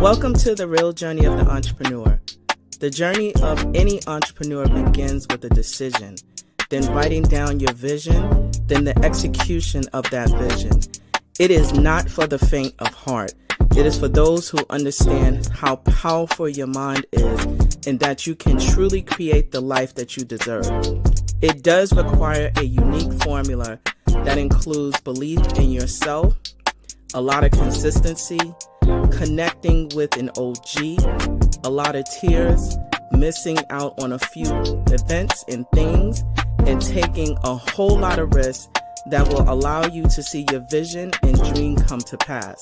Welcome to the real journey of the entrepreneur. The journey of any entrepreneur begins with a decision, then writing down your vision, then the execution of that vision. It is not for the faint of heart. It is for those who understand how powerful your mind is and that you can truly create the life that you deserve. It does require a unique formula that includes belief in yourself, a lot of consistency, connecting with an OG, a lot of tears, missing out on a few events and things, and taking a whole lot of risks that will allow you to see your vision and dream come to pass.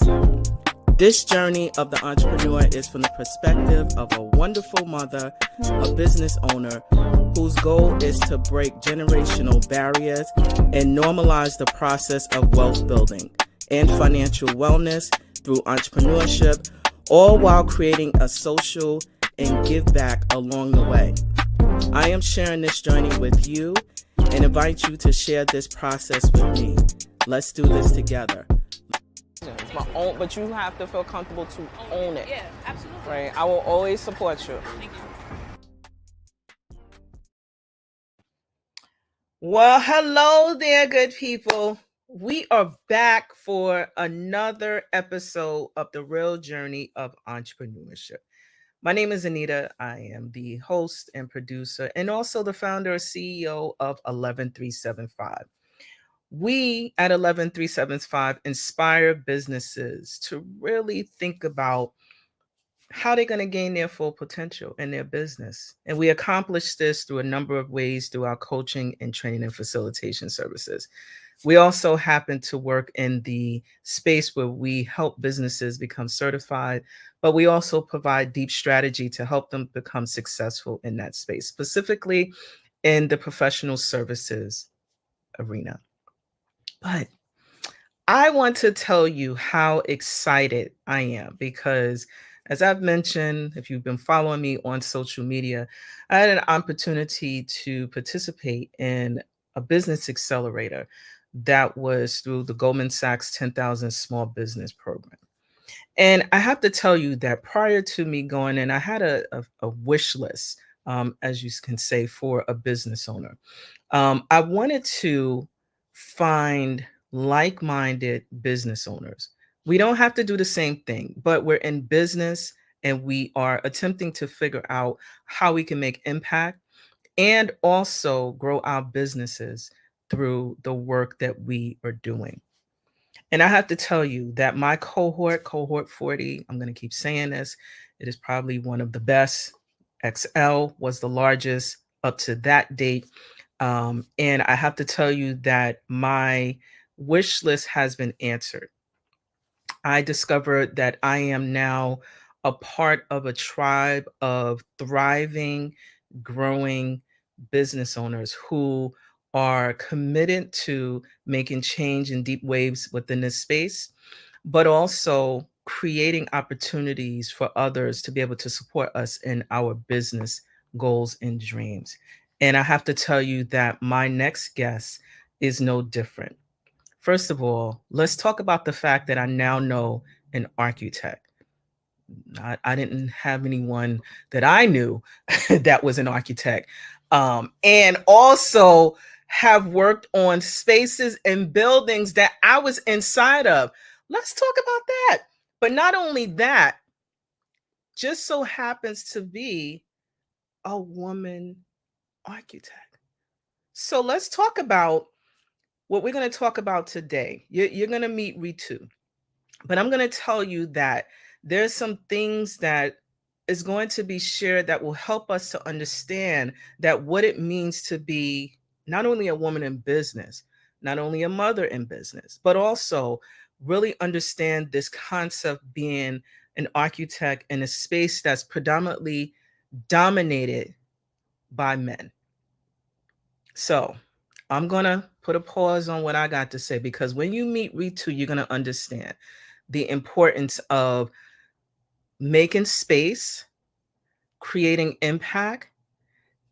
This journey of the entrepreneur is from the perspective of a wonderful mother, a business owner, whose goal is to break generational barriers and normalize the process of wealth building and financial wellness through entrepreneurship, all while creating a social and give back along the way. I am sharing this journey with you and invite you to share this process with me. Let's do this together. It's my own, but you have to feel comfortable to own it. Yeah, absolutely. Right? I will always support you. Thank you. Well, hello there, good people. We are back for another episode of The Real Journey of Entrepreneurship. My name is Anita. I am the host and producer and also the founder and CEO of 11375. We at 11375 inspire businesses to really think about how they're going to gain their full potential in their business. And we accomplish this through a number of ways through our coaching and training and facilitation services. We also happen to work in the space where we help businesses become certified, but we also provide deep strategy to help them become successful in that space, specifically in the professional services arena. But I want to tell you how excited I am because, as I've mentioned, if you've been following me on social media, I had an opportunity to participate in a business accelerator that was through the Goldman Sachs 10,000 Small Business Program. And I have to tell you that prior to me going in, I had a wish list, as you can say, for a business owner. I wanted to find like-minded business owners. We don't have to do the same thing, but we're in business and we are attempting to figure out how we can make impact and also grow our businesses through the work that we are doing. And I have to tell you that my cohort 40, I'm going to keep saying this, it is probably one of the best. XL was the largest up to that date. And I have to tell you that my wish list has been answered. I discovered that I am now a part of a tribe of thriving, growing business owners who are committed to making change in deep waves within this space, but also creating opportunities for others to be able to support us in our business goals and dreams. And I have to tell you that my next guest is no different. First of all, let's talk about the fact that I now know an architect. I didn't have anyone that I knew that was an architect. And also have worked on spaces and buildings that I was inside of. Let's talk about that. But not only that, just so happens to be a woman architect. So let's talk about what we're going to talk about today. You're going to meet Ritu, but I'm going to tell you that there's some things that is going to be shared that will help us to understand that what it means to be not only a woman in business, not only a mother in business, but also really understand this concept being an architect in a space that's predominantly dominated by men. So I'm going to put a pause on what I got to say, because when you meet Ritu, you're going to understand the importance of making space, creating impact,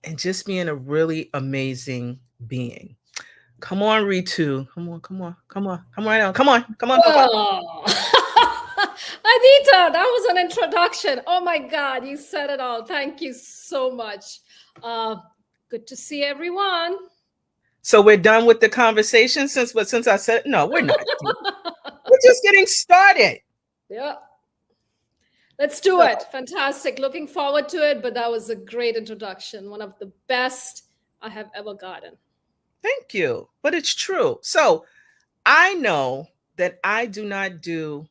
and just being a really amazing being. Come on, Ritu. Come on. Come right on. Come on. Anita, that was an introduction. Oh my God, you said it all. Thank you so much. Uh, Good to see everyone. So we're done with the conversation since I said no, we're not. We're just getting started. Yeah, let's do So it. Fantastic. Looking forward to it. But that was a great introduction. One of the best I have ever gotten. thank you. But it's true. So I know that I do not do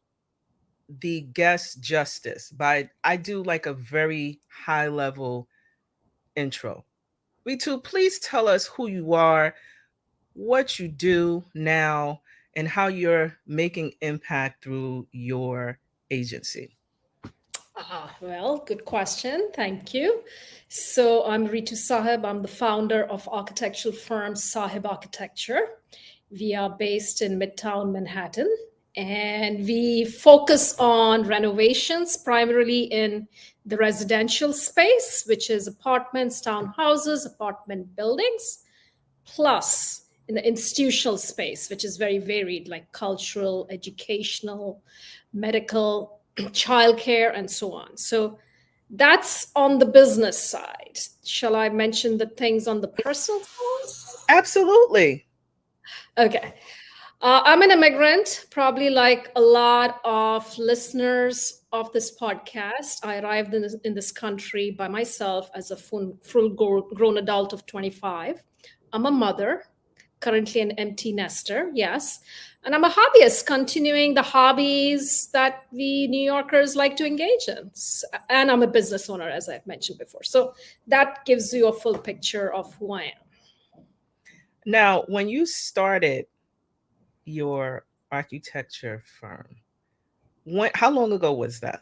the guest justice by I do like a very high level intro. Ritu, please tell us who you are, what you do now, and how you're making impact through your agency. Well, good question. Thank you. So, I'm Ritu Saheb. I'm the founder of architectural firm Saheb Architecture. We are based in Midtown Manhattan and we focus on renovations primarily in the residential space, which is apartments, townhouses, apartment buildings, plus in the institutional space, which is very varied, like cultural, educational, medical, childcare, and so on. So that's on the business side. Shall I mention the things on the personal side? Absolutely. Okay. I'm an immigrant, probably like a lot of listeners of this podcast. I arrived in this country by myself as a full grown adult of 25. I'm a mother, currently an empty nester, yes. And I'm a hobbyist, continuing the hobbies that we New Yorkers like to engage in. And I'm a business owner, as I've mentioned before. So that gives you a full picture of who I am. Now, when you started your architecture firm, how long ago was that?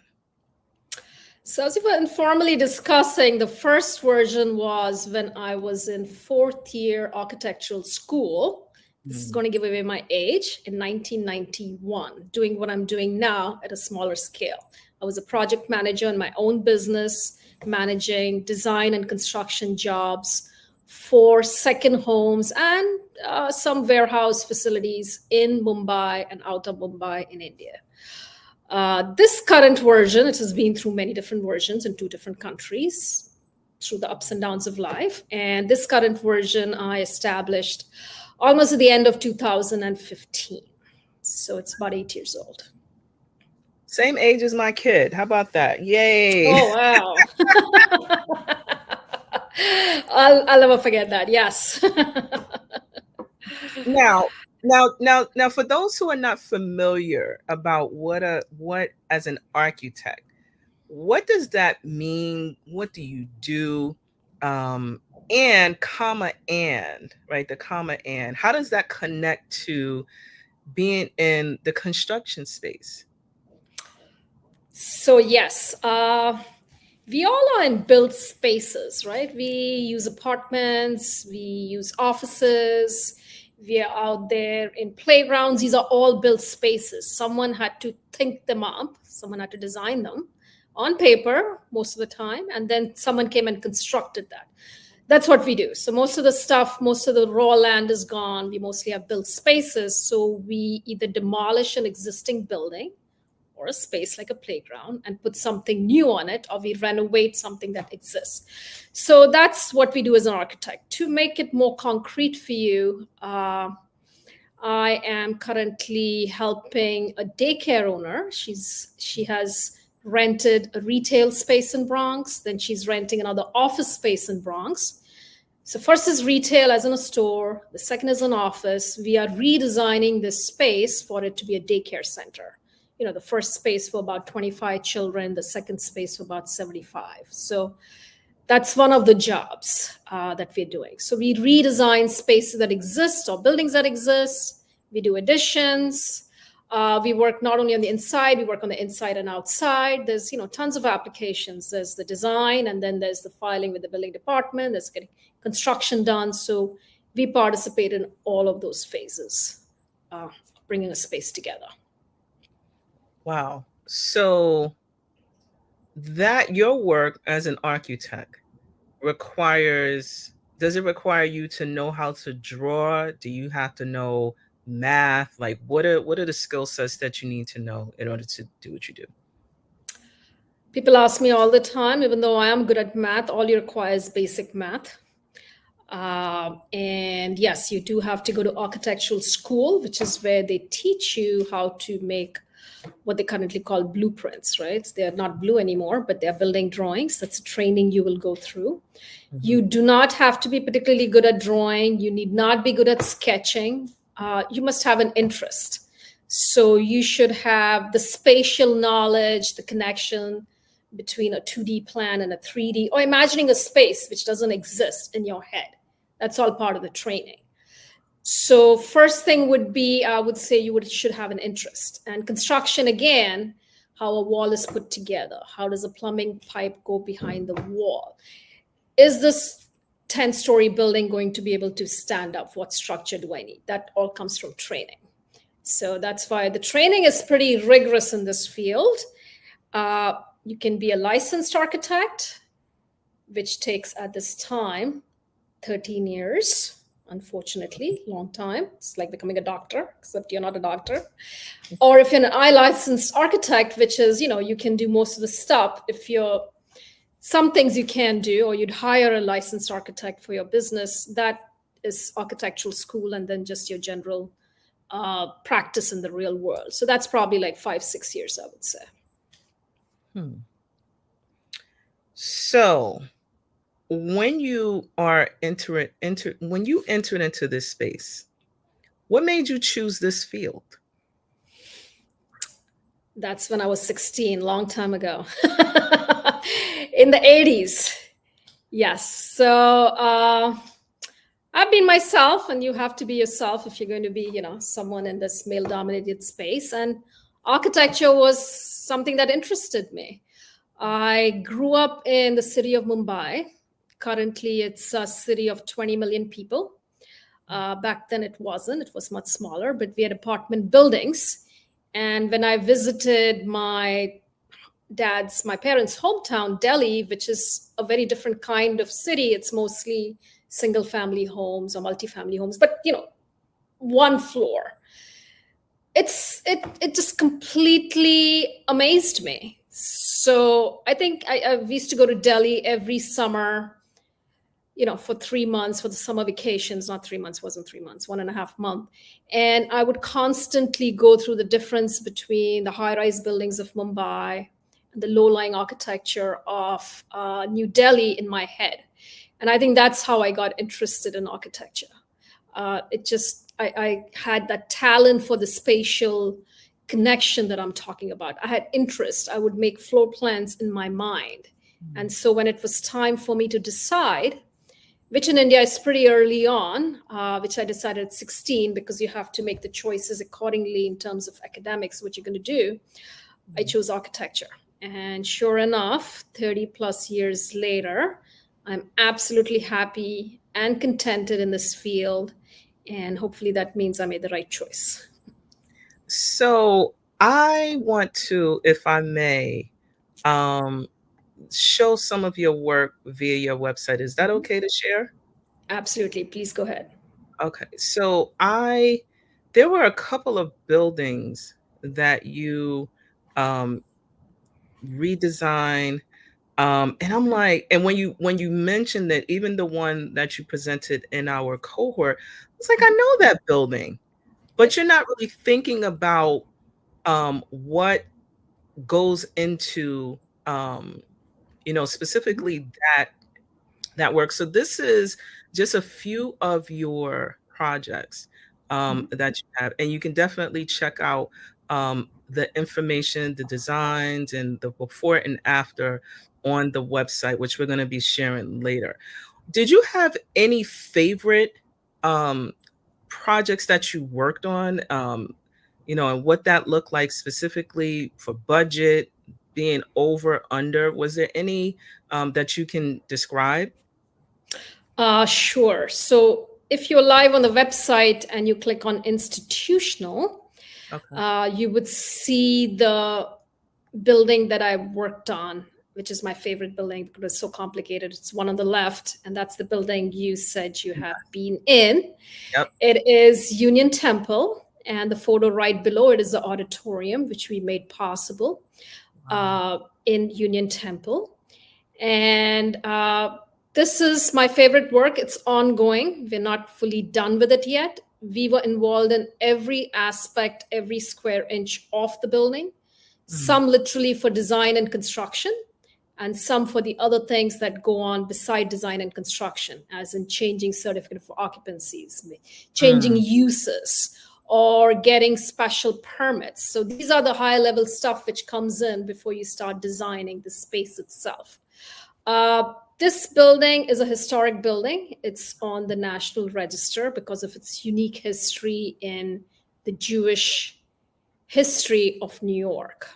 So, as we were informally discussing, the first version was when I was in fourth year architectural school. This is Mm. going to give away my age, in 1991, doing what I'm doing now at a smaller scale. I was a project manager in my own business, managing design and construction jobs for second homes and some warehouse facilities in Mumbai and out of Mumbai in India. This current version, it has been through many different versions in two different countries through the ups and downs of life. And this current version I established almost at the end of 2015. So it's about 8 years old. Same age as my kid. How about that? Yay. Oh, wow. I'll never forget that. Yes. Now, for those who are not familiar about what as an architect, what does that mean? What do you do? And comma and right, the comma and how does that connect to being in the construction space? So, yes, we all are in built spaces, right? We use apartments, we use offices, we are out there in playgrounds. These are all built spaces. Someone had to think them up, someone had to design them on paper most of the time, and then someone came and constructed that. That's what we do. So most of the stuff, most of the raw land is gone. We mostly have built spaces. So we either demolish an existing building or a space like a playground and put something new on it, or we renovate something that exists. So that's what we do as an architect. To make it more concrete for you, I am currently helping a daycare owner. She has rented a retail space in Bronx, then she's renting another office space in Bronx. So first is retail as in a store, the second is an office. We are redesigning this space for it to be a daycare center. The first space for about 25 children, the second space for about 75. So that's one of the jobs that we're doing. So we redesign spaces that exist or buildings that exist. We do additions. We work not only on the inside, we work on the inside and outside. There's tons of applications. There's the design, and then there's the filing with the building department. There's getting construction done. So we participate in all of those phases, bringing a space together. Wow. So that your work as an architect does it require you to know how to draw? Do you have to know math? Like, what are the skill sets that you need to know in order to do what you do? People ask me all the time, even though I am good at math, all you require is basic math. And yes, you do have to go to architectural school, which is where they teach you how to make what they currently call blueprints, right? They are not blue anymore, but they are building drawings. That's a training you will go through. Mhm. You do not have to be particularly good at drawing. You need not be good at sketching. You must have an interest. So you should have the spatial knowledge, the connection between a 2D plan and a 3D, or imagining a space which doesn't exist in your head. That's all part of the training. So first thing would be, I would say should have an interest. And construction, again, how a wall is put together. How does a plumbing pipe go behind the wall? Is this 10-story building going to be able to stand up? What structure do I need? That all comes from training. So that's why the training is pretty rigorous in this field. You can be a licensed architect, which takes at this time 13 years, unfortunately, long time. It's like becoming a doctor, except you're not a doctor. Or if you're an licensed architect, which is, you can do most of the stuff. If you're some things you can do, or you'd hire a licensed architect for your business, that is architectural school, and then just your general practice in the real world. So that's probably like 5-6 years, I would say. Hmm. So when you are when you entered into this space, what made you choose this field? That's when I was 16, long time ago, in the 80s. Yes. So I've been myself, and you have to be yourself if you're going to be, someone in this male-dominated space. And architecture was something that interested me. I grew up in the city of Mumbai. Currently, it's a city of 20 million people. Back then, it wasn't. It was much smaller, but we had apartment buildings. And when I visited my parents' hometown, Delhi, which is a very different kind of city, it's mostly single family homes or multi-family homes, but one floor. It just completely amazed me. So I think I used to go to Delhi every summer, for 3 months for the summer vacations. Not 3 months, wasn't 3 months, 1.5 months. And I would constantly go through the difference between the high-rise buildings of Mumbai and the low-lying architecture of New Delhi in my head. And I think that's how I got interested in architecture. I had that talent for the spatial connection that I'm talking about. I had interest. I would make floor plans in my mind. And so when it was time for me to decide, which in India is pretty early on, which I decided at 16, because you have to make the choices accordingly in terms of academics, what you're going to do, I chose architecture. And sure enough, 30 plus years later, I'm absolutely happy and contented in this field. And hopefully that means I made the right choice. So I want to, if I may, um, show some of your work via your website. Is that okay to share? Absolutely. Please go ahead. Okay. So there were a couple of buildings that you um, redesigned. And I'm like, and when you mentioned that, even the one that you presented in our cohort, I was like, I know that building, but you're not really thinking about what goes into specifically that work. So this is just a few of your projects that you have, and you can definitely check out the information, the designs, and the before and after on the website, which we're going to be sharing later. Did you have any favorite um, projects that you worked on? And what that looked like specifically for budget, being over, under. Was there any that you can describe? Sure. So if you're live on the website and you click on institutional, Okay. you would see the building that I worked on, which is my favorite building because it's so complicated. It's one on the left, and that's the building you said you have been in. Yep. It is Union Temple, and the photo right below it is the auditorium, which we made possible in Union Temple. And this is my favorite work. It's ongoing. We're not fully done with it yet. We were involved in every aspect, every square inch of the building, some literally for design and construction, and some for the other things that go on beside design and construction, as in changing certificate for occupancies, changing uses, or getting special permits. So these are the high level stuff which comes in before you start designing the space itself. This building is a historic building. It's on the National Register because of its unique history in the Jewish history of New York.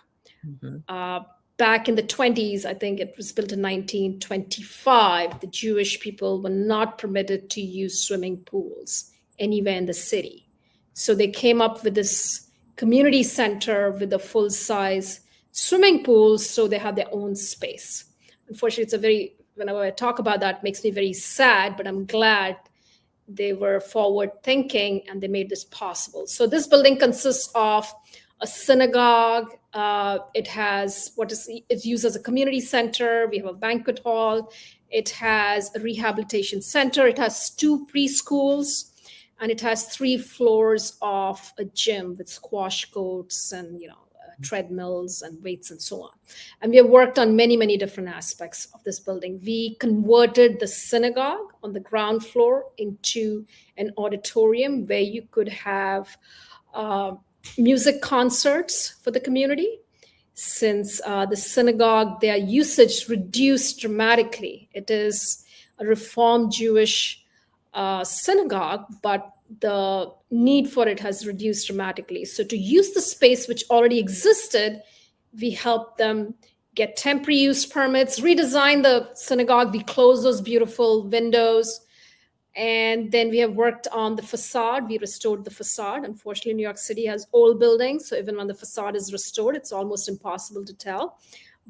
Back in the 20s, I think it was built in 1925, the Jewish people were not permitted to use swimming pools anywhere in the city. So they came up with this community center with a full-size swimming pool, so they have their own space. Unfortunately, whenever I talk about that, it makes me very sad, but I'm glad they were forward thinking and they made this possible. So this building consists of a synagogue. It's used as a community center. We have a banquet hall. It has a rehabilitation center. It has 2 preschools, and it has 3 floors of a gym with squash courts and treadmills and weights and so on. And we have worked on many, many different aspects of this building. We converted the synagogue on the ground floor into an auditorium where you could have music concerts for the community. Since the synagogue, their usage reduced dramatically. It is a Reformed Jewish synagogue, but the need for it has reduced dramatically. So to use the space which already existed, we helped them get temporary use permits, redesign the synagogue. We closed those beautiful windows. And then we have worked on the facade. We restored the facade. Unfortunately, New York City has old buildings, so even when the facade is restored, it's almost impossible to tell.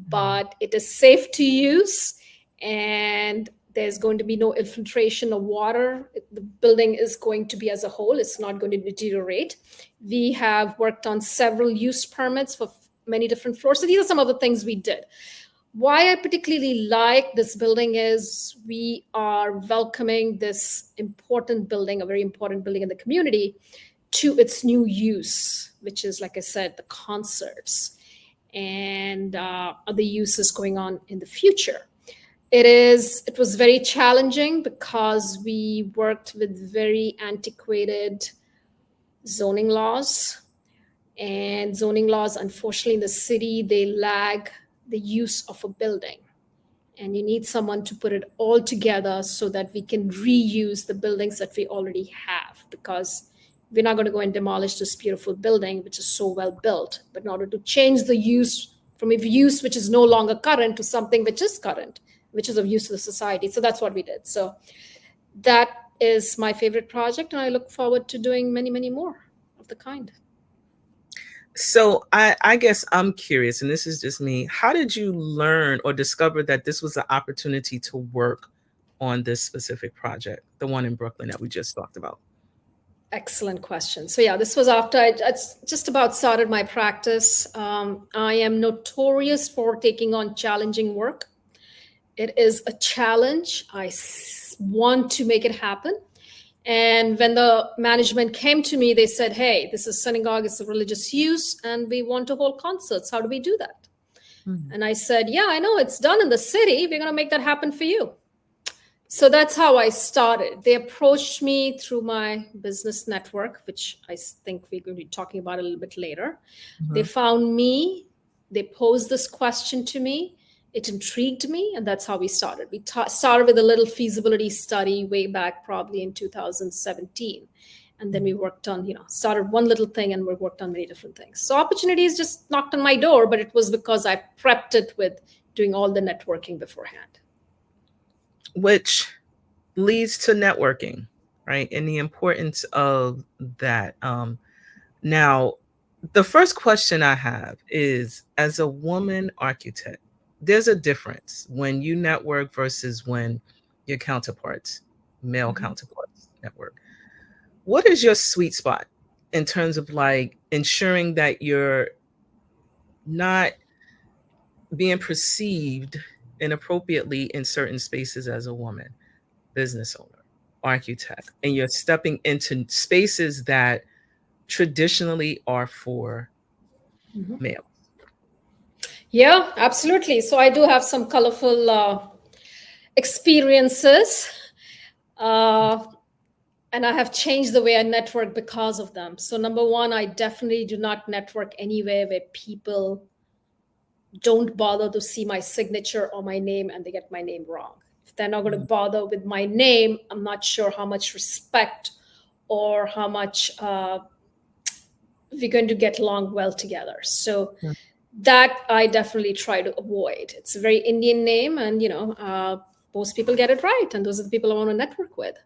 But it is safe to use, and there's going to be no infiltration of water. The building is going to be as a whole. It's not going to deteriorate. We have worked on several use permits for many different floors. So these are some of the things we did. Why I particularly like this building is we are welcoming this important building, a very important building in the community, to its new use, which is, like I said, the concerts and other uses going on in the future. It was very challenging because we worked with very antiquated zoning laws. And zoning laws, unfortunately, in the city, they lag the use of a building. And you need someone to put it all together so that we can reuse the buildings that we already have, because we're not going to go and demolish this beautiful building, which is so well built. But in order to change the use from a use which is no longer current to something which is current, which is of use to the society. So that's what we did. So that is my favorite project, and I look forward to doing many, many more of the kind. So I guess I'm curious, and this is just me. How did you learn or discover that this was an opportunity to work on this specific project, the one in Brooklyn that we just talked about? Excellent question. So yeah, this was after I just about started my practice. I am notorious for taking on challenging work. It is a challenge. I want to make it happen. And when the management came to me, they said, hey, this is synagogue, it's a religious use, and we want to hold concerts. How do we do that? And I said, yeah, I know it's done in the city. We're going to make that happen for you. So that's how I started. They approached me through my business network, which I think we're going to be talking about a little bit later. They found me. They posed this question to me. It intrigued me, and that's how we started. We started with a little feasibility study way back probably in 2017. And then we worked on, started one little thing and we worked on many different things. So opportunities just knocked on my door, but it was because I prepped it with doing all the networking beforehand. Which leads to networking, right? And the importance of that. Now, the first question I have is, as a woman architect, there's a difference when you network versus when your counterparts, male Mhm. counterparts, network. What is your sweet spot in terms of like ensuring that you're not being perceived inappropriately in certain spaces as a woman, business owner, architect, and you're stepping into spaces that traditionally are for Mhm. males? Yeah, absolutely. So I do have some colorful experiences. Uh, and I have changed the way I network because of them. So, number one, I definitely do not network anywhere where people don't bother to see my signature or my name and they get my name wrong. If they're not going to Mm, bother with my name, I'm not sure how much respect or how much we're going to get along well together. So, mm, that I definitely try to avoid. It's a very Indian name, and most people get it right, and those are the people I want to network with.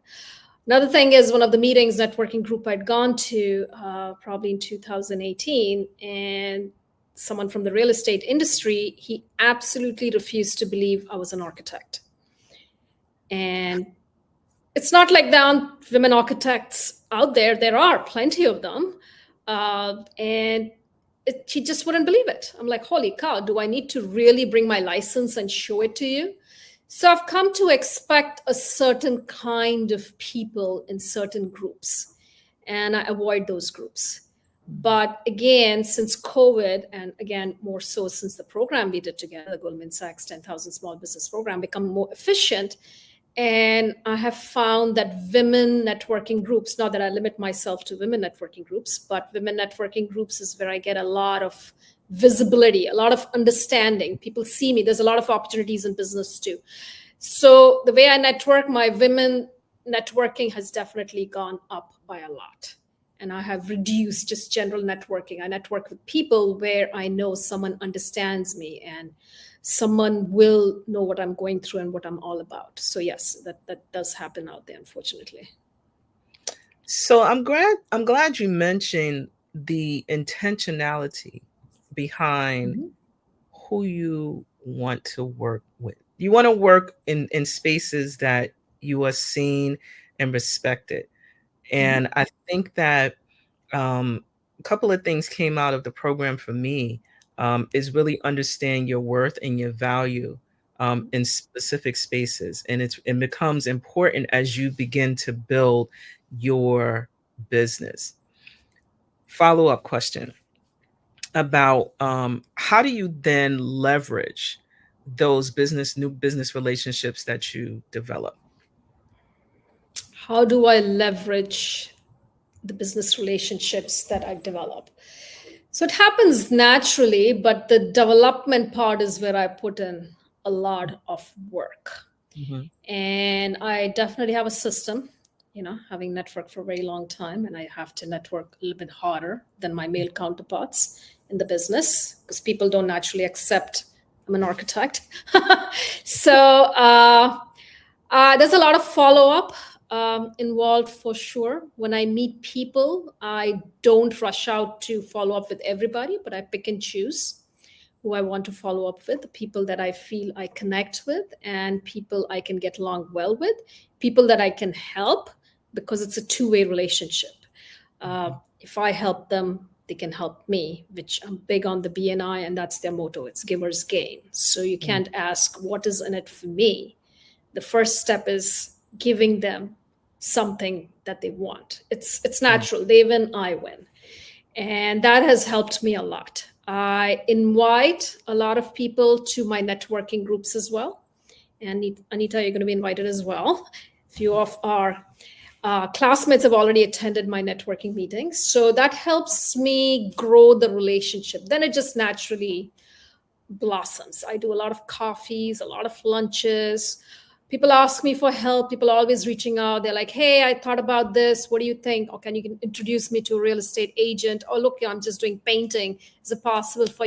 Another thing is one of the meetings networking group I'd gone to probably in 2018, and someone from the real estate industry, he absolutely refused to believe I was an architect. And it's not like there aren't women architects out there. There are plenty of them. And he just wouldn't believe it. I'm like, holy cow, do I need to really bring my license and show it to you? So I've come to expect a certain kind of people in certain groups, and I avoid those groups. mm, But again, since COVID, and again, more so since the program we did together, the Goldman Sachs 10,000 Small Business Program, become more efficient. And I have found that women networking groups, not that I limit myself to women networking groups, but women networking groups is where I get a lot of visibility, a lot of understanding. People see me. There's a lot of opportunities in business too. So the way I network, my women networking has definitely gone up by a lot. And I have reduced just general networking. I network with people where I know someone understands me and someone will know what I'm going through and what I'm all about. So yes, that does happen out there, unfortunately. So I'm glad you mentioned the intentionality behind Mhm. who you want to work with. You want to work in spaces that you are seen and respected. Mhm. And I think that a couple of things came out of the program for me, is really understand your worth and your value in specific spaces. And it becomes important as you begin to build your business. Follow up question about how do you then leverage those new business relationships that you develop? How do I leverage the business relationships that I develop? So it happens naturally, but the development part is where I put in a lot of work. Mhm. And I definitely have a system, having networked for a very long time, and I have to network a little bit harder than my male counterparts in the business because people don't naturally accept I'm an architect. So there's a lot of follow up involved for sure. When I meet people, I don't rush out to follow up with everybody, but I pick and choose who I want to follow up with, the people that I feel I connect with, and people I can get along well with, people that I can help because it's a two-way relationship. If I help them, they can help me, which I'm big on the BNI, and that's their motto. It's givers gain. So you Mm, can't ask what is in it for me. The first step is giving them something that they want. It's mm, natural. They win, I win. And that has helped me a lot. I invite a lot of people to my networking groups as well. And Anita, you're going to be invited as well. A few of our classmates have already attended my networking meetings. So that helps me grow the relationship. Then it just naturally blossoms. I do a lot of coffees, a lot of lunches. People ask me for help. People are always reaching out. They're like, hey, I thought about this. What do you think? Or can you introduce me to a real estate agent? Or look, I'm just doing painting. Is it possible for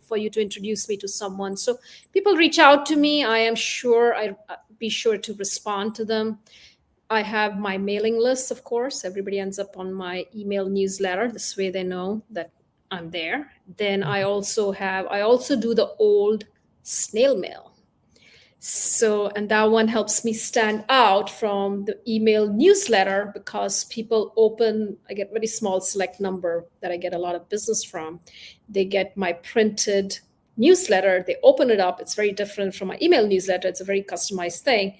for you to introduce me to someone? So people reach out to me. I am sure I be sure to respond to them. I have my mailing list, of course. Everybody ends up on my email newsletter. This way they know that I'm there. Then mm, I also do the old snail mail. So, and that one helps me stand out from the email newsletter because I get very small select number that I get a lot of business from. They get my printed newsletter, they open it up. It's very different from my email newsletter. It's a very customized thing.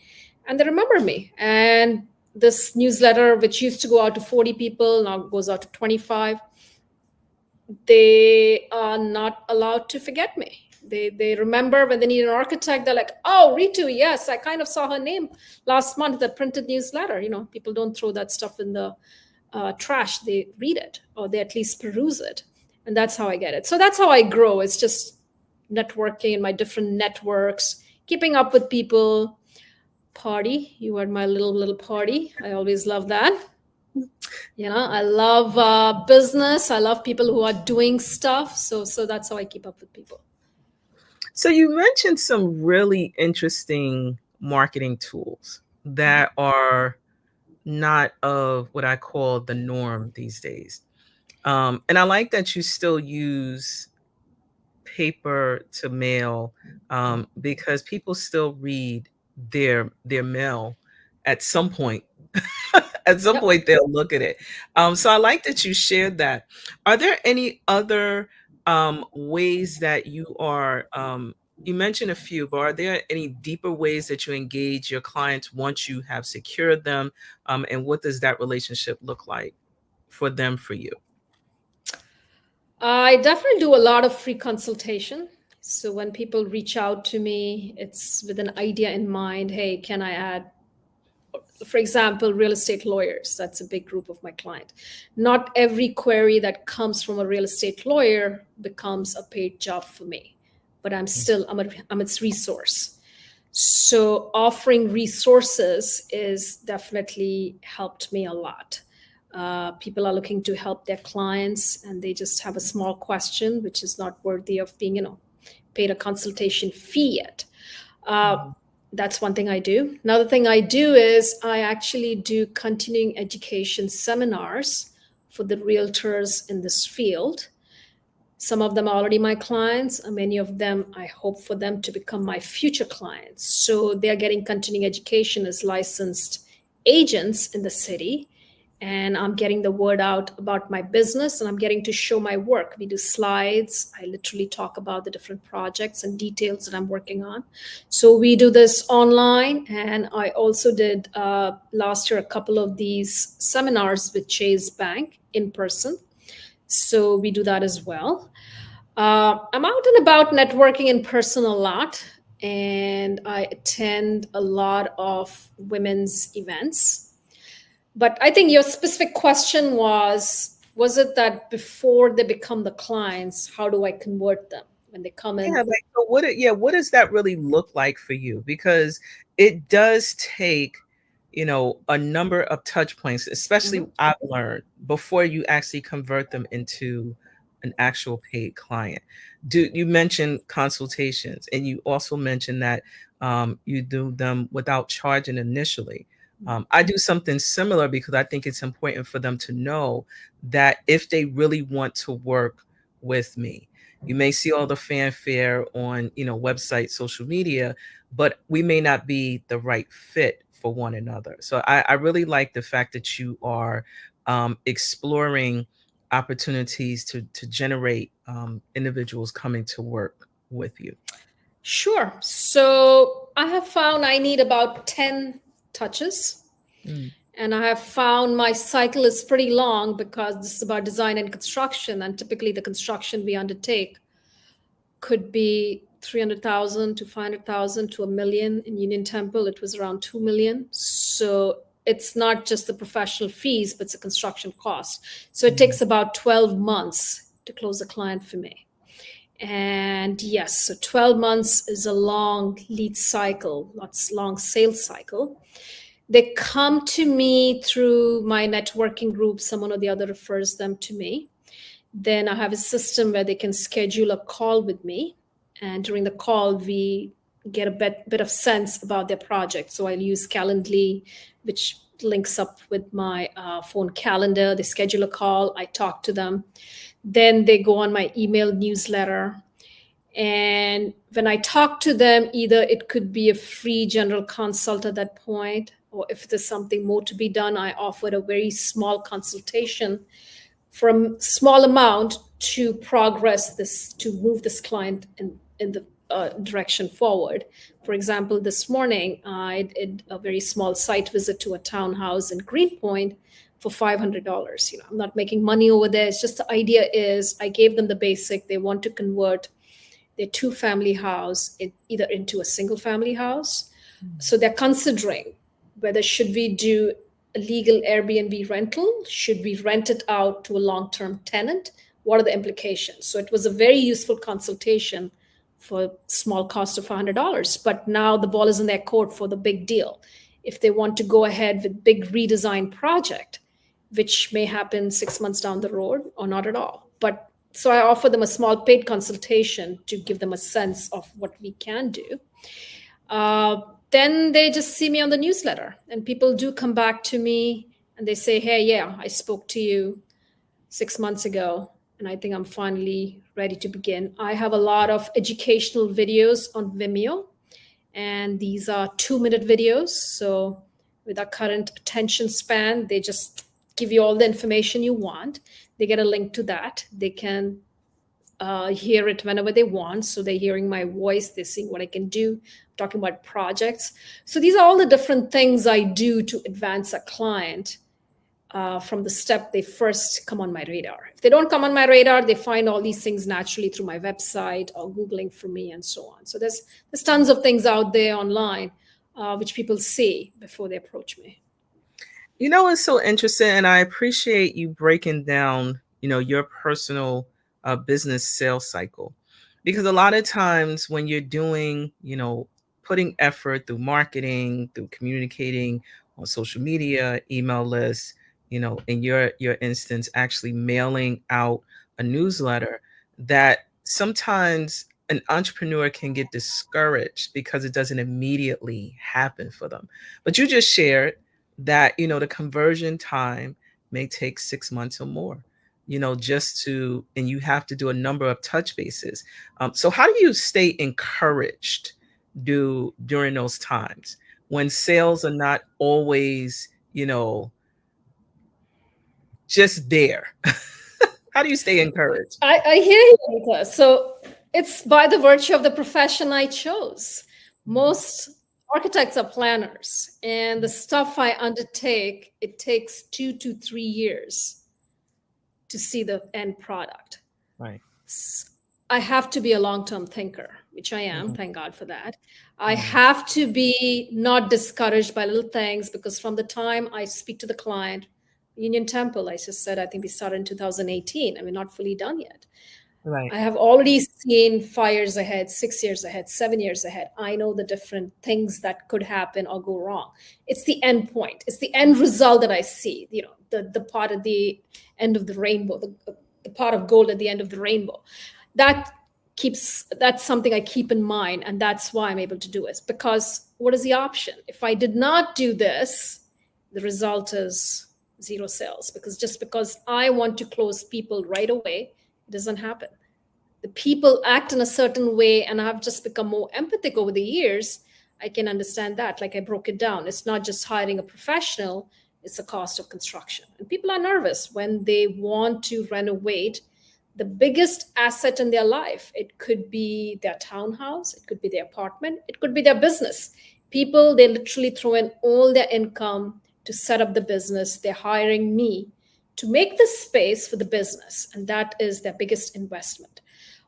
And they remember me. And this newsletter, which used to go out to 40 people, now goes out to 25. They are not allowed to forget me. They remember when they need an architect. They're like, oh, Ritu, yes, I kind of saw her name last month, the printed newsletter. People don't throw that stuff in the trash. They read it, or they at least peruse it. And that's how I get it. So that's how I grow. It's just networking in my different networks, keeping up with people. Party, you are my little party. I always love that. I love business. I love people who are doing stuff. So that's how I keep up with people. So you mentioned some really interesting marketing tools that are not of what I call the norm these days. And I like that you still use paper to mail, because people still read their mail at some point. At some Yep. point, they'll look at it. So I like that you shared that. Are there any other ways that you are? You mentioned a few, but are there any deeper ways that you engage your clients once you have secured them? And what does that relationship look like for them, for you? I definitely do a lot of free consultation. So when people reach out to me, it's with an idea in mind. Hey, can I add, for example, real estate lawyers? That's a big group of my client. Not every query that comes from a real estate lawyer becomes a paid job for me, but I'm its resource. So offering resources is definitely helped me a lot. People are looking to help their clients and they just have a small question which is not worthy of being paid a consultation fee yet. Mhm. That's one thing I do. Another thing I do is I actually do continuing education seminars for the realtors in this field. Some of them are already my clients, and many of them, I hope for them to become my future clients. So they're getting continuing education as licensed agents in the city. And I'm getting the word out about my business and I'm getting to show my work. We do slides. I literally talk about the different projects and details that I'm working on. So we do this online. And I also did last year a couple of these seminars with Chase Bank in person. So we do that as well. I'm out and about networking in person a lot, and I attend a lot of women's events. But I think your specific question was it that before they become the clients, how do I convert them when they come Yeah, in? like, so what does that really look like for you? Because it does take, a number of touch points, especially Mhm. I've learned, before you actually convert them into an actual paid client. Do you mentioned consultations, and you also mentioned that you do them without charging initially. I do something similar because I think it's important for them to know that if they really want to work with me, you may see all the fanfare on, websites, social media, but we may not be the right fit for one another. So I really like the fact that you are exploring opportunities to generate individuals coming to work with you. Sure. So I have found I need about 10 touches. Mm. And I have found my cycle is pretty long because this is about design and construction. And typically, the construction we undertake could be 300,000 to 500,000 to a million. In Union Temple, it was around 2 million. So it's not just the professional fees, but it's a construction cost. So it Mhm. takes about 12 months to close a client for me. And yes, so 12 months is a long lead cycle, lots long sales cycle. They come to me through my networking group. Someone or the other refers them to me. Then I have a system where they can schedule a call with me. And during the call, we get a bit of sense about their project. So I'll use Calendly, which links up with my phone calendar. They schedule a call, I talk to them. Then they go on my email newsletter. And when I talk to them, either it could be a free general consult at that point, or if there's something more to be done, I offered a very small consultation for a small amount to progress this, to move this client in the direction forward. For example, this morning I did a very small site visit to a townhouse in Greenpoint for $500. I'm not making money over there. It's just, the idea is I gave them the basic. They want to convert their two-family house either into a single-family house. So they're considering whether should we do a legal Airbnb rental, should we rent it out to a long-term tenant, what are the implications. So it was a very useful consultation for a small cost of $100. But now the ball is in their court for the big deal. If they want to go ahead with big redesign project, which may happen 6 months down the road or not at all. But so I offer them a small paid consultation to give them a sense of what we can do. Then they just see me on the newsletter, and people do come back to me and they say, hey, yeah, I spoke to you 6 months ago, and I think I'm finally ready to begin. I have a lot of educational videos on Vimeo, and these are 2-minute videos. So with our current attention span, they just give you all the information you want. They get a link to that. They can hear it whenever they want. So they're hearing my voice, they're seeing what I can do, talking about projects. So these are all the different things I do to advance a client from the step they first come on my radar. If they don't come on my radar, they find all these things naturally through my website or Googling for me and so on. So there's tons of things out there online which people see before they approach me. It's so interesting, and I appreciate you breaking down, your personal business sales cycle, because a lot of times when you're doing, putting effort through marketing, through communicating on social media, email lists, in your instance, actually mailing out a newsletter, that sometimes an entrepreneur can get discouraged because it doesn't immediately happen for them. But you just shared that the conversion time may take 6 months or more, just to, and you have to do a number of touch bases. So how do you stay encouraged during those times when sales are not always just there? How do you stay encouraged? I hear you, Anita. So it's by the virtue of the profession I chose. Most architects are planners, and the stuff I undertake, it takes 2 to 3 years to see the end product. Right. I have to be a long-term thinker, which I am, thank God for that. I Mhm. have to be not discouraged by little things, because from the time I speak to the client, Union Temple, I just said, I think we started in 2018, and we're not fully done yet. Right. I have already seen 5 years ahead, 6 years ahead, 7 years ahead. I know the different things that could happen or go wrong. It's the end point. It's the end result that I see, the part at the end of the rainbow, the pot of gold at the end of the rainbow. That's something I keep in mind, and that's why I'm able to do it. Because what is the option? If I did not do this, the result is zero sales. Because just because I want to close people right away, it doesn't happen. The people act in a certain way, and I've just become more empathic over the years. I can understand that. Like, I broke it down. It's not just hiring a professional, it's the cost of construction. And people are nervous when they want to renovate the biggest asset in their life. It could be their townhouse, it could be their apartment, it could be their business. People, they literally throw in all their income to set up the business. They're hiring me to make the space for the business, and that is their biggest investment.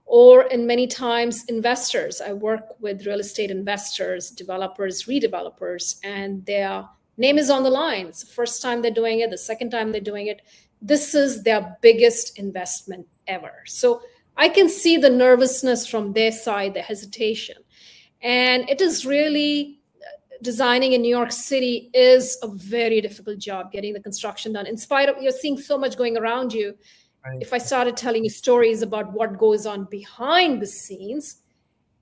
Or in many times, investors. I work with real estate investors, developers, redevelopers, and their name is on the line. It's the first time they're doing it, the second time they're doing it. This is their biggest investment ever. So I can see the nervousness from their side, the hesitation. And it is really, designing in New York City is a very difficult job, getting the construction done. In spite of, you're seeing so much going around you. Right. If I started telling you stories about what goes on behind the scenes,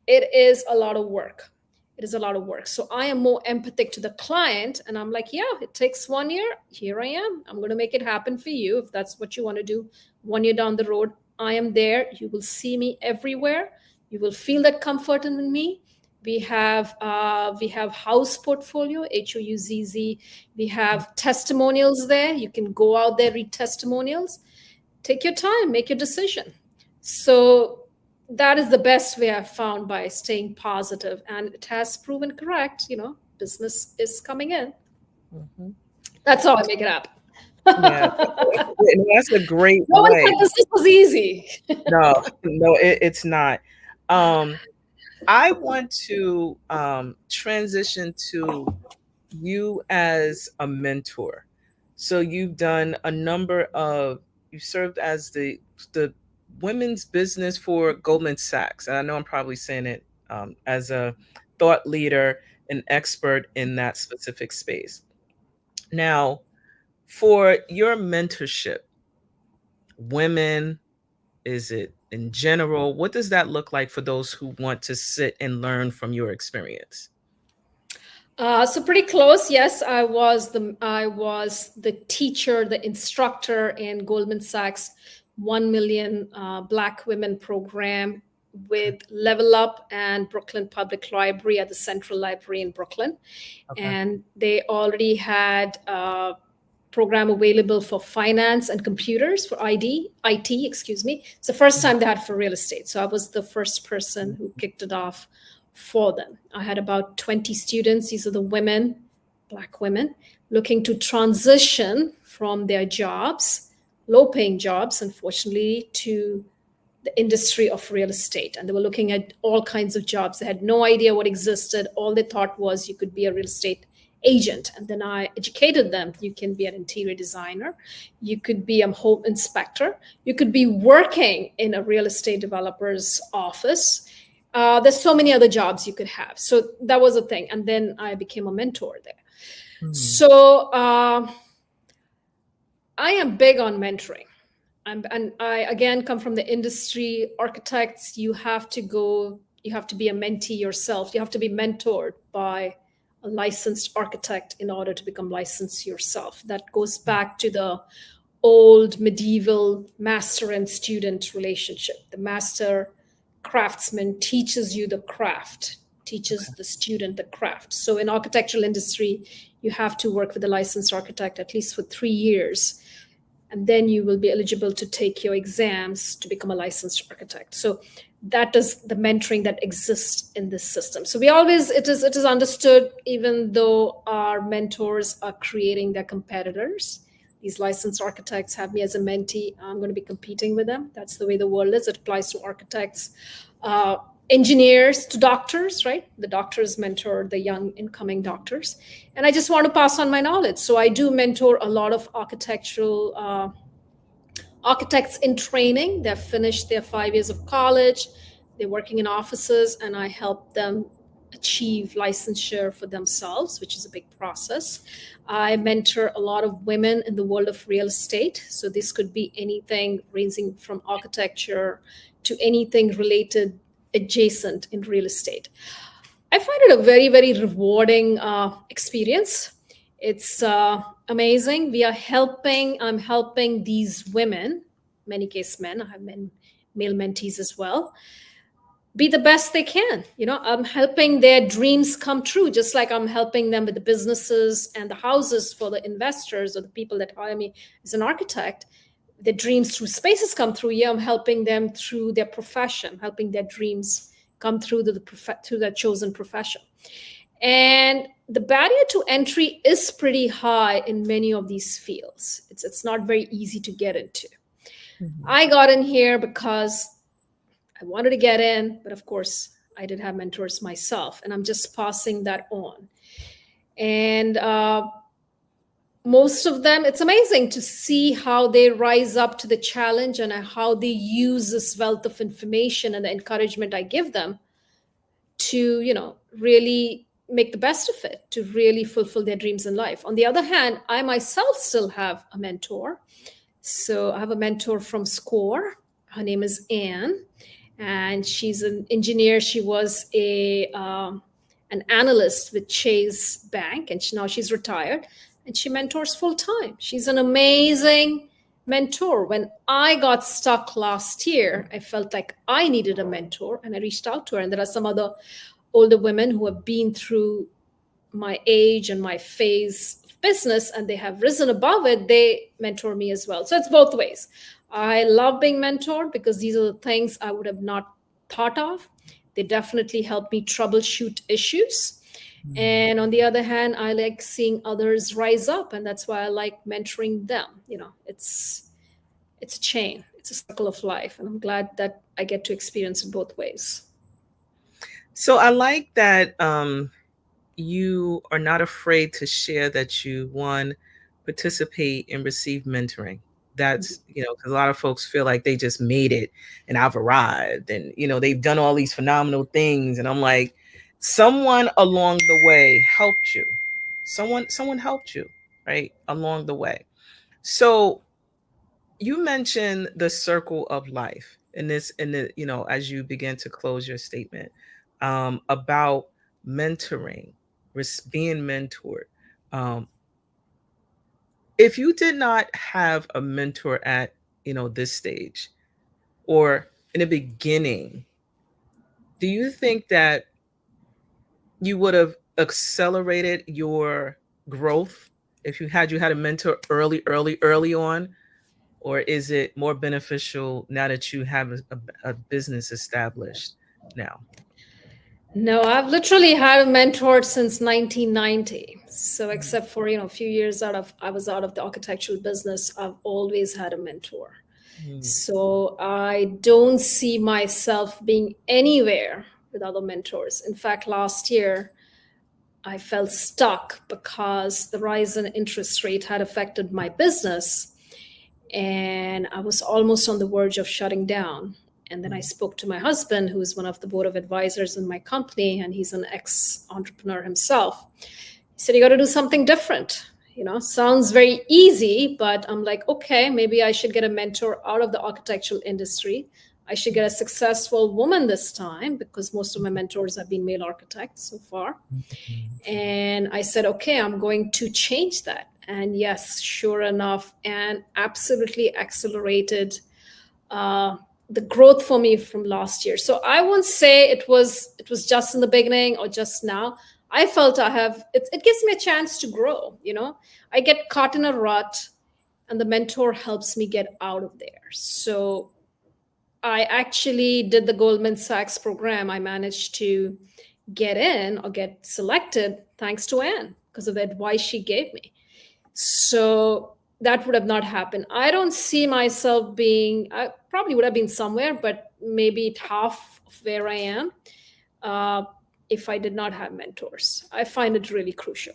it is a lot of work. It is a lot of work. So I am more empathic to the client, and I'm like, yeah, it takes 1 year. Here I am. I'm going to make it happen for you. If that's what you want to do, 1 year down the road, I am there. You will see me everywhere. You will feel that comfort in me. We have house portfolio, HOUZZ. We have testimonials there. You can go out there, read testimonials. Take your time, make your decision. So that is the best way I've found, by staying positive, and it has proven correct. Business is coming in. Mm-hmm. That's how I make it happen. Yeah, that's a great No one way. said this was easy. No, no, it's not. I want to transition to you as a mentor. So you've done a number of, you served as the women's business for Goldman Sachs. And I know I'm probably saying it as a thought leader, an expert in that specific space. Now, for your mentorship, women, is it in general? What does that look like for those who want to sit and learn from your experience? So pretty close. Yes, I was the teacher, the instructor in Goldman Sachs 1 million Black women program Okay. with Level Up and Brooklyn Public Library at the Central Library in Brooklyn. Okay. And they already had a program available for finance and computers, for IT, excuse me. It's the first time they had for real estate. So I was the first person who kicked it off for them. I had about 20 students. These are the women, Black women, looking to transition from their jobs, low paying jobs, unfortunately, to the industry of real estate. And they were looking at all kinds of jobs. They had no idea what existed. All they thought was you could be a real estate agent. And then I educated them. You can be an interior designer. You could be a home inspector. You could be working in a real estate developer's office. There's so many other jobs you could have. So that was a thing. And then I became a mentor there. Hmm. So I am big on mentoring. And I, again, come from the industry. Architects, you have to be a mentee yourself. You have to be mentored by a licensed architect in order to become licensed yourself. That goes back to the old medieval master and student relationship. The master craftsman teaches you the craft, teaches the student the craft. So in architectural industry, you have to work with a licensed architect at least for 3 years, and then you will be eligible to take your exams to become a licensed architect. So that is the mentoring that exists in this system. So it is understood, even though our mentors are creating their competitors, these licensed architects have me as a mentee, I'm going to be competing with them. That's the way the world is. It applies to architects, engineers, to doctors, right? The doctors mentor the young incoming doctors. And I just want to pass on my knowledge. So I do mentor a lot of architects in training. They've finished their 5 years of college. They're working in offices, and I help them achieve licensure for themselves, which is a big process. I mentor a lot of women in the world of real estate. So this could be anything ranging from architecture to anything related adjacent in real estate. I find it a very, very rewarding experience. It's amazing. I'm helping these women, many case men, I have male mentees as well, be the best they can. I'm helping their dreams come true, just like I'm helping them with the businesses and the houses for the investors or the people that hire me as an architect. Their dreams through spaces come through. Yeah, I'm helping them through their profession, helping their dreams come through through their chosen profession. And the barrier to entry is pretty high in many of these fields. It's not very easy to get into. Mhm. I got in here because I wanted to get in, but of course, I did have mentors myself, and I'm just passing that on. And most of them, it's amazing to see how they rise up to the challenge and how they use this wealth of information and the encouragement I give them to, really make the best of it, to really fulfill their dreams in life. On the other hand, I myself still have a mentor. So I have a mentor from SCORE. Her name is Anne, and she's an engineer. She was an analyst with Chase Bank, and now she's retired, and she mentors full time. She's an amazing Mentor. When I got stuck last year, I felt like I needed a mentor and I reached out to her. And there are some other older women who have been through my age and my phase of business and they have risen above it. They mentor me as well. So it's both ways. I love being mentored because these are the things I would have not thought of. They definitely help me troubleshoot issues. And on the other hand, I like seeing others rise up, and that's why I like mentoring them. It's a chain, it's a circle of life, and I'm glad that I get to experience it both ways. So I like that you are not afraid to share that you one participate and receive mentoring. That's, because a lot of folks feel like they just made it and I've arrived and they've done all these phenomenal things, and I'm like, someone along the way helped you. Someone helped you, right, along the way. So you mentioned the circle of life in this, as you begin to close your statement, about mentoring, being mentored. um, if you did not have a mentor at this stage, or in the beginning, do you think that you would have accelerated your growth if you had a mentor early on? Or is it more beneficial now that you have a business established now? No, I've literally had a mentor since 1990. So except for, a few years I was out of the architectural business, I've always had a mentor. Mm. So I don't see myself being anywhere with other mentors. In fact, last year I felt stuck because the rise in interest rate had affected my business and I was almost on the verge of shutting down. And then I Mm. spoke to my husband, who is one of the board of advisors in my company, and he's an ex entrepreneur himself. He said, "You got to do something different." Sounds very easy, but I'm like, okay, maybe I should get a mentor out of the architectural industry. I should get a successful woman this time because most of my mentors have been male architects so far. And I said, okay, I'm going to change that. And yes, sure enough, and absolutely accelerated the growth for me from last year. So I won't say it was just in the beginning or just now. I felt it gives me a chance to grow. I get caught in a rut, and the mentor helps me get out of there. So I actually did the Goldman Sachs program. I managed to get in or get selected thanks to Anne because of the advice she gave me. So that would have not happened. I don't see myself I probably would have been somewhere, but maybe half of where I am uh, if I did not have mentors. I find it really crucial.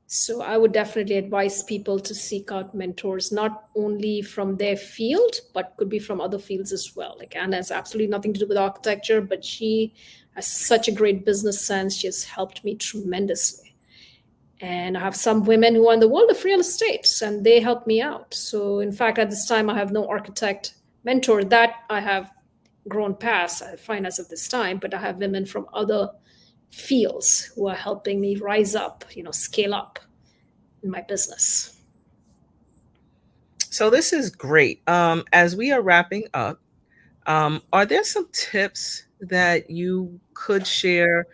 So I would definitely advise people to seek out mentors, not only from their field, but could be from other fields as well. Like Anna has absolutely nothing to do with architecture, but she has such a great business sense. She has helped me tremendously. And I have some women who are in the world of real estate and they help me out. So in fact, at this time, I have no architect mentor that I have grown past, I find as of this time, but I have women from other fields who are helping me rise up, scale up in my business. So this is great. As we are wrapping up, are there some tips that you could share,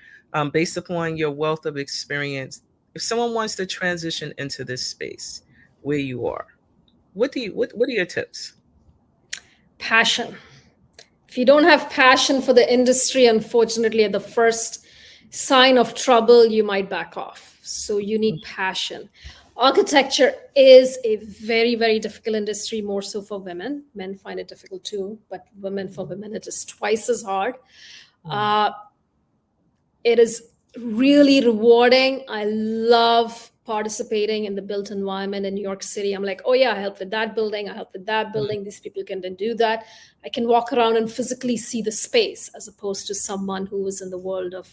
based upon your wealth of experience, if someone wants to transition into this space where you are? What are your tips? Passion. If you don't have passion for the industry, unfortunately, at the first sign of trouble, you might back off. So you need passion. Architecture is a very, very difficult industry, more so for women. Men find it difficult too, but for women, it is twice as hard. Mm. Uh, it is really rewarding. I love participating in the built environment in New York City. I'm like, oh yeah, I helped with that building. I helped with that Mm. building. These people can then do that. I can walk around and physically see the space as opposed to someone who is in the world of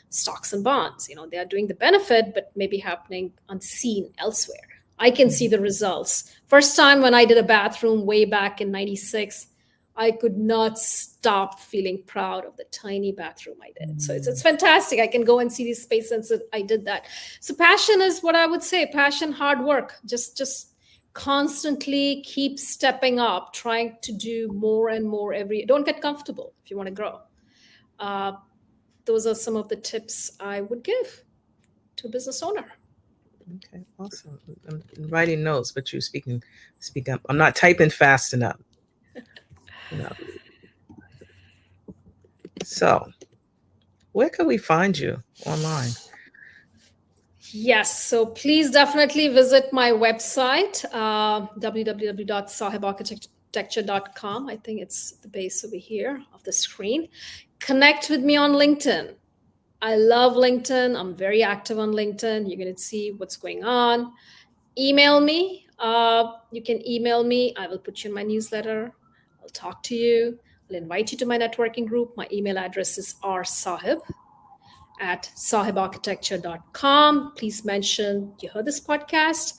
stocks and bonds. They are doing the benefit, but maybe happening unseen elsewhere. I can see the results. First time when I did a bathroom way back in 96, I could not stop feeling proud of the tiny bathroom I did. So it's fantastic. I can go and see these space since I did that. So passion is what I would say. Passion, hard work. Just constantly keep stepping up, trying to do more and more every. Don't get comfortable if you want to grow. Uh, those are some of the tips I would give to a business owner. Okay, awesome. I'm writing notes, but you're speak up. I'm not typing fast enough. No. So, where can we find you online? Yes, so please definitely visit my website, www.sahebarchitecture.com. I think it's the base over here of the screen. Connect with me on LinkedIn. I love LinkedIn. I'm very active on LinkedIn. You're going to see what's going on. Email me. You can email me. I will put you in my newsletter. I'll talk to you. I'll invite you to my networking group. My email address is rSaheb@sahebarchitecture.com. Please mention you heard this podcast.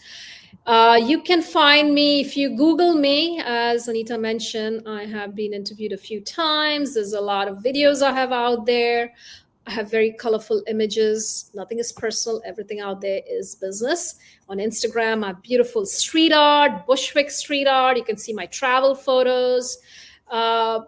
You can find me if you Google me. As Anita mentioned, I have been interviewed a few times. There's a lot of videos I have out there. I have very colorful images. Nothing is personal. Everything out there is business. On Instagram, I have beautiful street art, Bushwick street art. You can see my travel photos. Uh,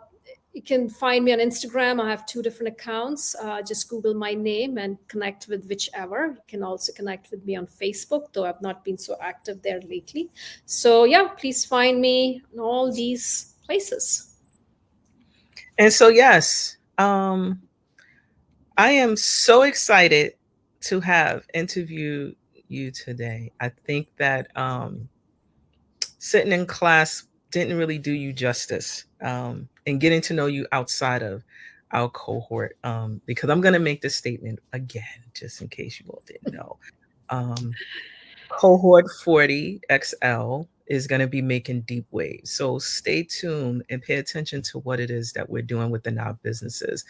you can find me on Instagram. I have two different accounts. Just Google my name and connect with whichever. You can also connect with me on Facebook, though I've not been so active there lately. So, yeah, please find me in all these places. And so, yes, I am so excited to have interviewed you today. I think that sitting in class didn't really do you justice, and getting to know you outside of our cohort, because I'm going to make this statement again, just in case you all didn't know. Um, Cohort 40 XL is going to be making deep waves. So stay tuned and pay attention to what it is that we're doing within our businesses.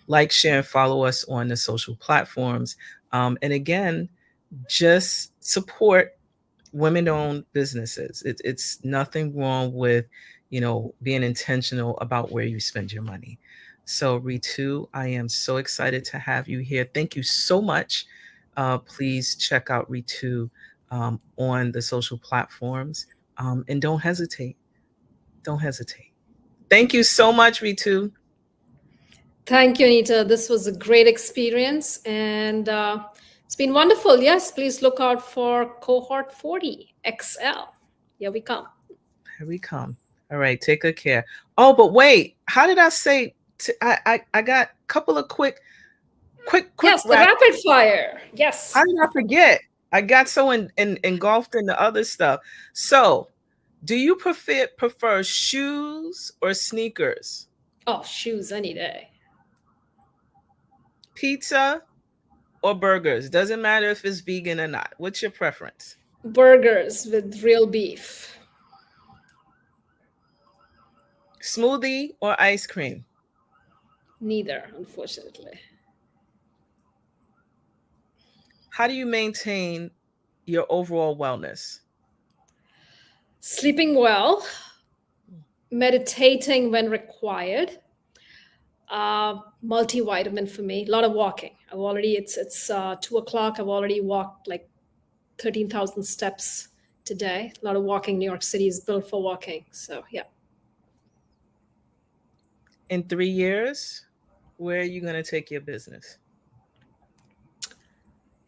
Like, share, and follow us on the social platforms. And again, just support women-owned businesses. It's nothing wrong with, being intentional about where you spend your money. So, Ritu, I am so excited to have you here. Thank you so much. Please check out Ritu on the social platforms, and don't hesitate. Don't hesitate. Thank you so much, Ritu. Thank you, Anita. This was a great experience and it's been wonderful. Yes, please look out for cohort 40 XL. Here we come. Here we come. All right, take good care. Oh, but wait, how did I say? I got a couple of quick Yes, the rapid. rapid fire. Yes. How did I forget? I got so engulfed in the other stuff. So, do you prefer shoes or sneakers? Oh, shoes any day. Pizza or burgers? Doesn't matter if it's vegan or not. What's your preference? Burgers with real beef. Smoothie or ice cream? Neither, unfortunately. How do you maintain your overall wellness? Sleeping well, meditating when required, multivitamin for me, a lot of walking. It's 2 o'clock. I've already walked like 13,000 steps today. A lot of walking. New York City is built for walking. So, yeah. In 3 years, where are you going to take your business?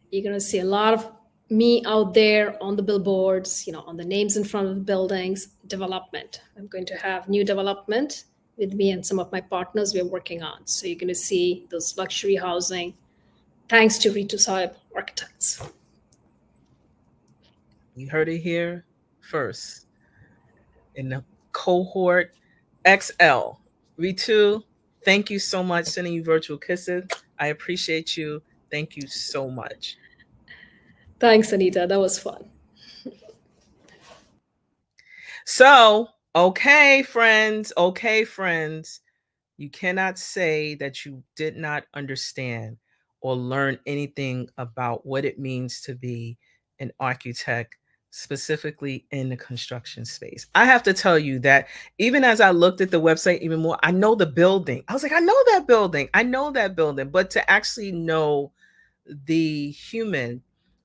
You're going to see a lot of me out there on the billboards, on the names in front of the buildings, development. I'm going to have new development with me and some of my partners we're working on. So you're going to see those luxury housing, thanks to Ritu Saheb Architects. You heard it here first. In the cohort XL. Ritu, thank you so much. Sending you virtual kisses. I appreciate you. Thank you so much. Thanks, Anita. That was fun. So, okay, friends. You cannot say that you did not understand or learn anything about what it means to be an architect, specifically in the construction space. I have to tell you that even as I looked at the website even more, I know the building. I was like, I know that building. But to actually know the human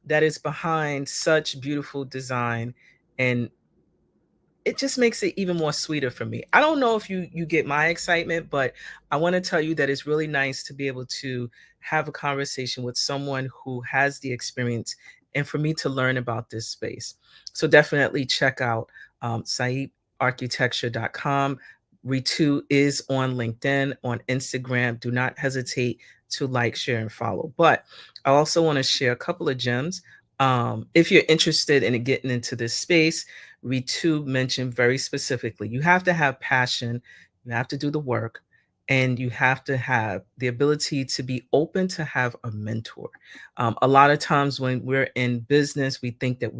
that is behind such beautiful design and it just makes it even more sweeter for me. I don't know if you get my excitement, but I want to tell you that it's really nice to be able to have a conversation with someone who has the experience and for me to learn about this space. So definitely check out sahebarchitecture.com. Ritu is on LinkedIn, on Instagram. Do not hesitate to like, share, and follow. But I also want to share a couple of gems. If you're interested in getting into this space, Ritu mentioned very specifically, you have to have passion, you have to do the work, and you have to have the ability to be open to have a mentor. A lot of times when we're in business, we think that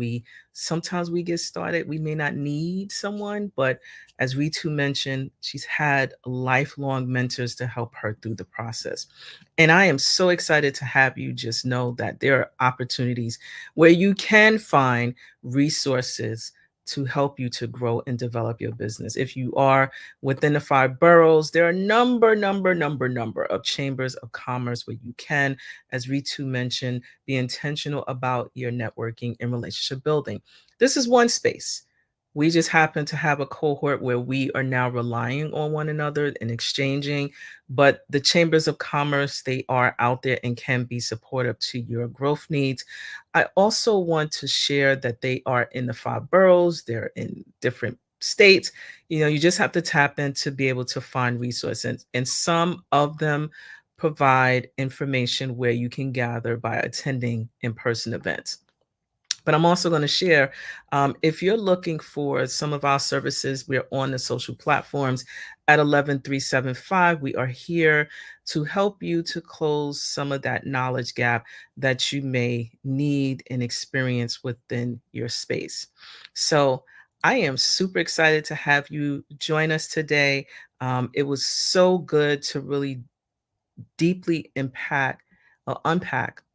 sometimes we get started, we may not need someone, but as Ritu mentioned, she's had lifelong mentors to help her through the process. And I am so excited to have you just know that there are opportunities where you can find resources to help you to grow and develop your business. If you are within the 5 boroughs, there are number of chambers of commerce where you can, as Ritu mentioned, be intentional about your networking and relationship building. This is one space. We just happen to have a cohort where we are now relying on one another and exchanging, but the chambers of commerce, they are out there and can be supportive to your growth needs. I also want to share that they are in the 5 boroughs, they're in different states. You just have to tap in to be able to find resources. And some of them provide information where you can gather by attending in-person events. But I'm also going to share, if you're looking for some of our services, we're on the social platforms at 11375. We are here to help you to close some of that knowledge gap that you may need and experience within your space. So I am super excited to have you join us today. It was so good to really deeply unpack,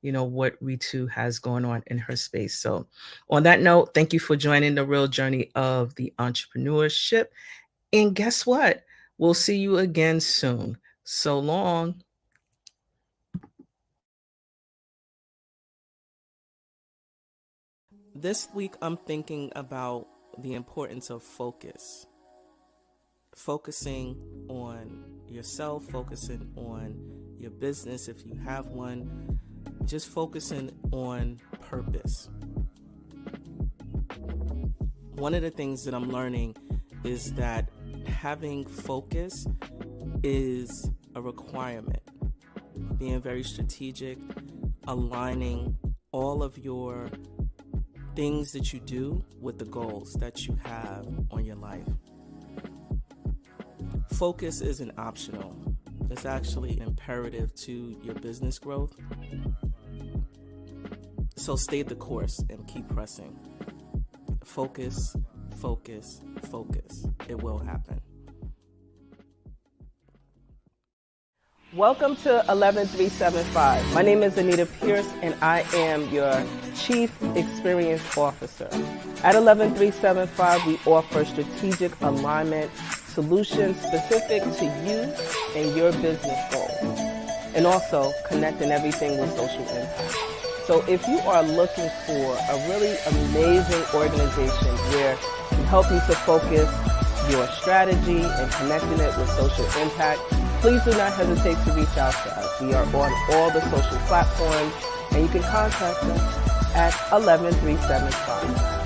what Ritu has going on in her space. So on that note, thank you for joining the real journey of the entrepreneurship. And guess what? We'll see you again soon. So long. This week, I'm thinking about the importance of focus. Focusing on yourself, focusing on your business if you have one, just focusing on purpose. One of the things that I'm learning is that having focus is a requirement. Being very strategic, aligning all of your things that you do with the goals that you have on your life. Focus isn't optional. It's actually imperative to your business growth. So stay the course and keep pressing. Focus, focus, focus. It will happen. Welcome to 11375. My name is Anita Pierce, and I am your Chief Experience Officer. At 11375, we offer strategic alignment solutions specific to you and your business goals, and also connecting everything with social impact. So if you are looking for a really amazing organization where we help you to focus your strategy and connecting it with social impact, please do not hesitate to reach out to us. We are on all the social platforms, and you can contact us at 11375.